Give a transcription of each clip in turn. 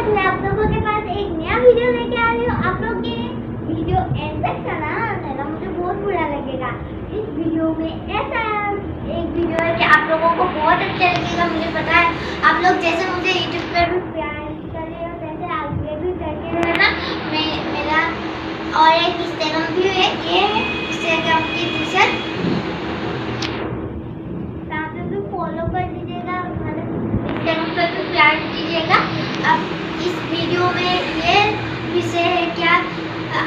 आज मैं आप लोगों के पास एक नया वीडियो लेके आ रही हूँ। आप लोग ये वीडियो एंड तक चलाना रहेगा, मुझे बहुत बुरा लगेगा। इस वीडियो में ऐसा एक वीडियो है कि आप लोगों को बहुत अच्छा लगेगा, मुझे पता है। आप लोग जैसे मुझे यूट्यूब पर भी प्यार कर रहे हो वैसे आगे भी करके रहना। मेरा और एक इंस्टाग्राम भी है, ये इंस्टाग्राम की टी-शर्ट फॉलो कर दीजिएगा, इंस्टाग्राम पर भी प्यार दीजिएगा। अब इस वीडियो में ये विषय है क्या,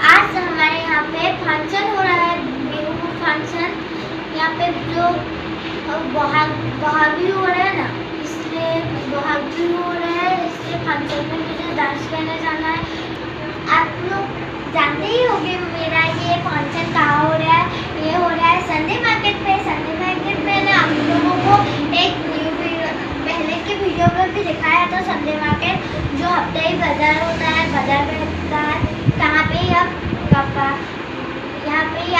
आज हमारे यहाँ पे फंक्शन हो रहा है, बिहू फंक्शन। यहाँ पे जो बहागी हो रहा है ना, इसलिए बहागी हो रहा है, इसलिए फंक्शन में मुझे डांस करने जाना है। आप लोग जानते ही होंगे मेरा ये फंक्शन कहाँ हो रहा है। ये हो रहा है संडे मार्केट पे। संडे मार्केट में ना आप लोगों को एक पहले के वीडियो में भी दिखाया था। संडे मार्केट जो हफ्ते बाजार होता है, बाजार में होता है, यहाँ पे ही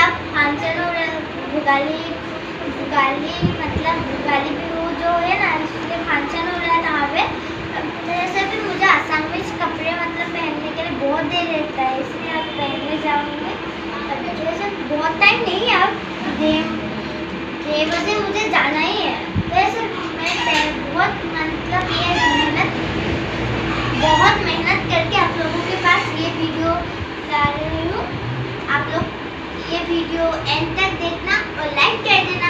आप फंक्शन हो रहा है। भुगाली मतलब भुगाली बिहू जो है ना, इसलिए फंक्शन हो रहा है यहाँ पे। वैसे भी मुझे आसाम में कपड़े मतलब पहनने के लिए बहुत देर लगता है, इसलिए आप पहनने जाऊँगी। वैसे बहुत टाइम नहीं है, अब 6 बजे मुझे जाना ही है। वैसे मैं बहुत मतलब बहुत मेहनत करके आप लोगों के पास ये वीडियो ला रही हूँ। आप लोग ये वीडियो एंड तक देखना और लाइक कर देना।